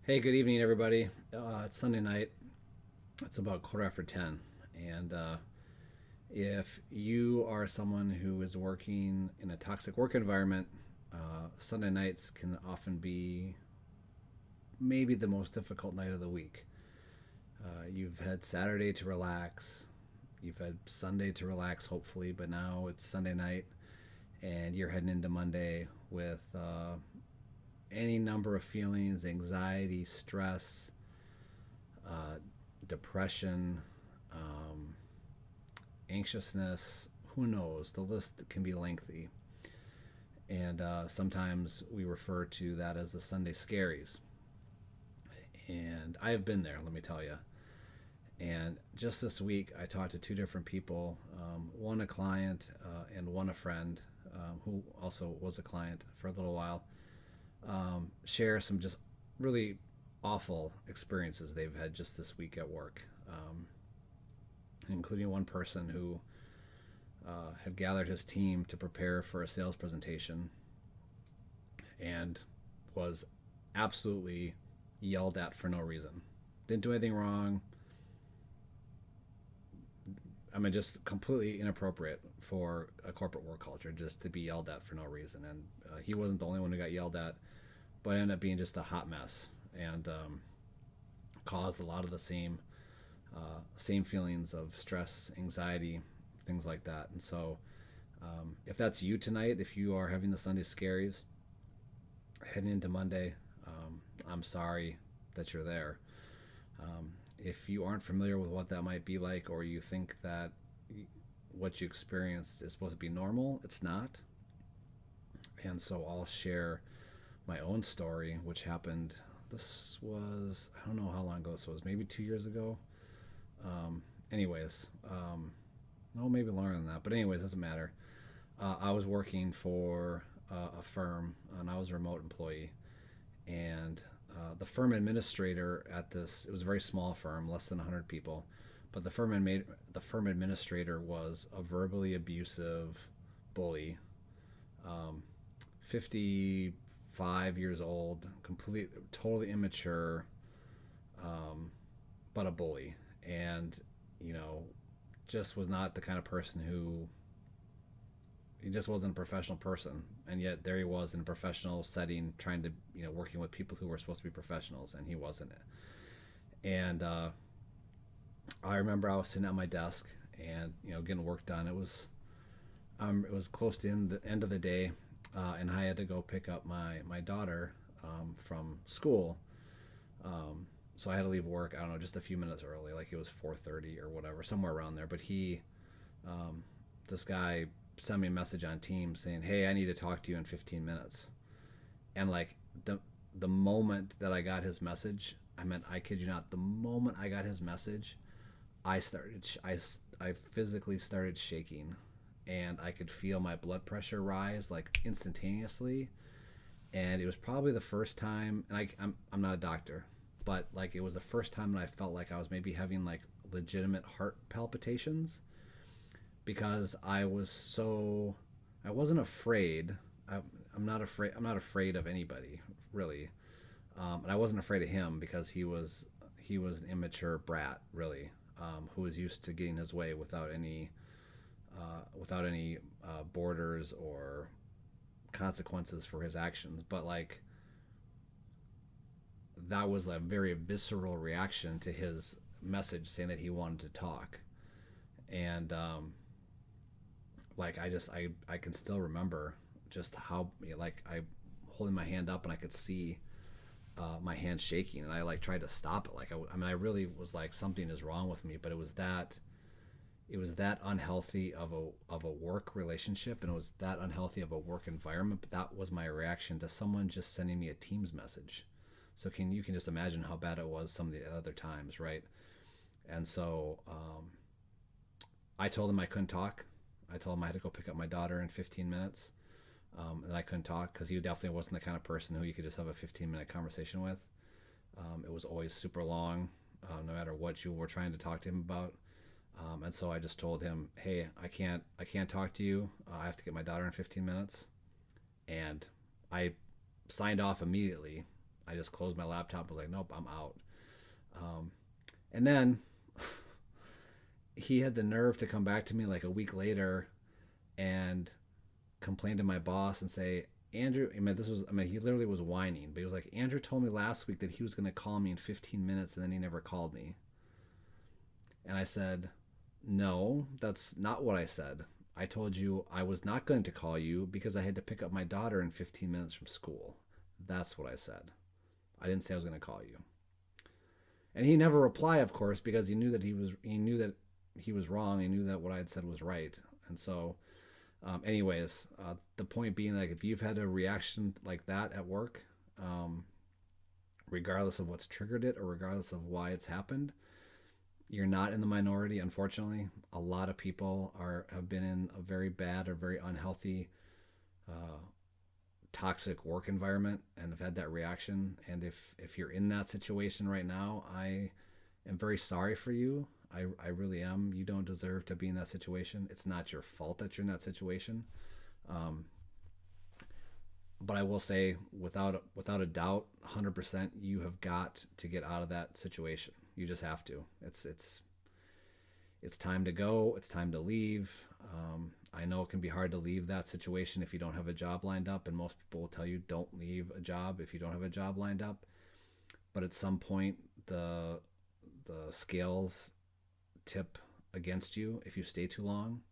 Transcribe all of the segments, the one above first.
Hey, good evening, everybody. It's Sunday night. It's about quarter after 10. And if you are someone who is working in a toxic work environment, Sunday nights can often be maybe the most difficult night of the week. You've had Saturday to relax, you've had Sunday to relax, hopefully, but now it's Sunday night and you're heading into Monday with any number of feelings: anxiety, stress, uh, depression, um, anxiousness. Who knows? The list can be lengthy. And sometimes we refer to that as the Sunday Scaries. And I have been there, let me tell you. And just this week, I talked to two different people, one a client and one a friend who also was a client for a little while, share some just really awful experiences they've had just this week at work, including one person who had gathered his team to prepare for a sales presentation and was absolutely yelled at for no reason. Didn't do anything wrong. I mean, just completely inappropriate for a corporate work culture just to be yelled at for no reason. And he wasn't the only one who got yelled at, but it ended up being just a hot mess and caused a lot of the same feelings of stress, anxiety, things like that. And so, if that's you tonight, if you are having the Sunday scaries heading into Monday, I'm sorry that you're there. If you aren't familiar with what that might be like, or you think that what you experienced is supposed to be normal, it's not. And so I'll share my own story, which happened. This was, I don't know how long ago this was, maybe 2 years ago. Anyways, no, maybe longer than that. But anyways, doesn't matter. I was working for a firm, and I was a remote employee, and the firm administrator at this, it was a very small firm, less than 100 people, but the firm administrator was a verbally abusive bully, 55 years old, complete, totally immature, but a bully, and you know, just was not the kind of person who, he just wasn't a professional person, and yet there he was in a professional setting trying to, working with people who were supposed to be professionals, and he wasn't. And I remember I was sitting at my desk and getting work done. It was close to the end of the day, and I had to go pick up my daughter from school. So I had to leave work, I don't know, just a few minutes early, like it was 4:30 or whatever, somewhere around there. But um, this guy sent me a message on Teams saying, "Hey, I need to talk to you in 15 minutes." And like the moment that I got his message, I meant, I kid you not, the moment I got his message, I physically started shaking, and I could feel my blood pressure rise like instantaneously. And it was probably the first time, and I'm not a doctor, but like it was the first time that I felt like I was maybe having like legitimate heart palpitations, because I wasn't afraid. I, I'm not afraid of anybody, really. And I wasn't afraid of him because he was an immature brat, really, who was used to getting his way without any borders or consequences for his actions. But like, that was a very visceral reaction to his message saying that he wanted to talk. And like, I can still remember just how, like, I holding my hand up and I could see my hand shaking, and I like tried to stop it. Like, I mean, I really was like, something is wrong with me. But it was that unhealthy of a work relationship, and it was that unhealthy of a work environment. But that was my reaction to someone just sending me a Teams message. So you can just imagine how bad it was some of the other times, right? And so I told him I couldn't talk. I told him I had to go pick up my daughter in 15 minutes, and I couldn't talk because he definitely wasn't the kind of person who you could just have a 15-minute conversation with. It was always super long, no matter what you were trying to talk to him about. And so I just told him, "Hey, I can't talk to you. I have to get my daughter in 15 minutes." And I signed off immediately, I just closed my laptop and was like, nope, I'm out. Um, and then he had the nerve to come back to me like a week later and complain to my boss and say, Andrew, he literally was whining, but he was like, Andrew told me last week that he was going to call me in 15 minutes and then he never called me. And I said, no, that's not what I said. I told you I was not going to call you because I had to pick up my daughter in 15 minutes from school. That's what I said. I didn't say I was going to call you. And he never replied, of course, because he knew that he was wrong. He knew that what I had said was right. And so, anyways, the point being, like, if you've had a reaction like that at work, um, regardless of what's triggered it or regardless of why it's happened, you're not in the minority. Unfortunately, a lot of people have been in a very bad or very unhealthy, uh, toxic work environment and have had that reaction. And if you're in that situation right now, I am very sorry for you. I really am. You don't deserve to be in that situation. It's not your fault that you're in that situation. Um, but I will say, without a doubt, 100%, you have got to get out of that situation. You just have to. It's time to go. It's time to leave. I know it can be hard to leave that situation if you don't have a job lined up, and most people will tell you don't leave a job if you don't have a job lined up. But at some point, the scales tip against you if you stay too long,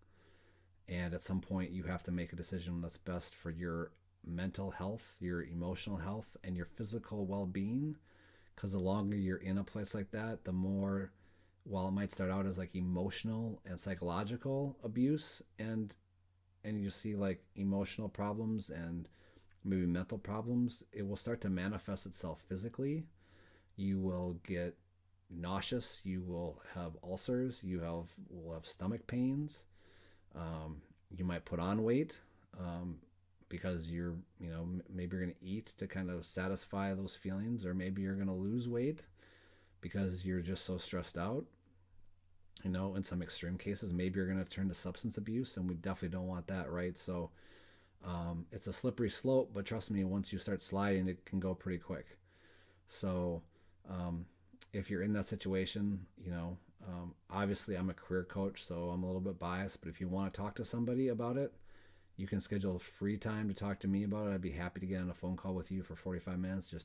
and at some point, you have to make a decision that's best for your mental health, your emotional health, and your physical well-being. Because the longer you're in a place like that, the more, while it might start out as like emotional and psychological abuse, and you see like emotional problems and maybe mental problems, it will start to manifest itself physically. You will get nauseous, you will have ulcers, will have stomach pains. You might put on weight, because maybe you're going to eat to kind of satisfy those feelings, or maybe you're going to lose weight because you're just so stressed out. In some extreme cases, maybe you're going to turn to substance abuse, and we definitely don't want that, right? So it's a slippery slope, but trust me, once you start sliding, it can go pretty quick. So if you're in that situation, obviously I'm a career coach, so I'm a little bit biased, but if you want to talk to somebody about it, you can schedule free time to talk to me about it. I'd be happy to get on a phone call with you for 45 minutes if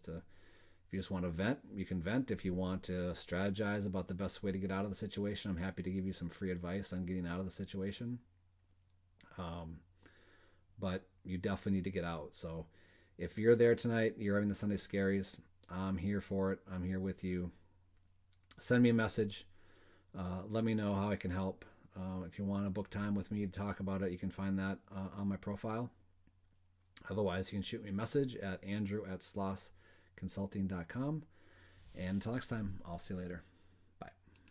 you just want to vent, you can vent. If you want to strategize about the best way to get out of the situation, I'm happy to give you some free advice on getting out of the situation. But you definitely need to get out. So if you're there tonight, you're having the Sunday Scaries, I'm here for it. I'm here with you. Send me a message. Let me know how I can help. If you want to book time with me to talk about it, you can find that on my profile. Otherwise, you can shoot me a message at andrew@slossconsulting.com. And until next time, I'll see you later.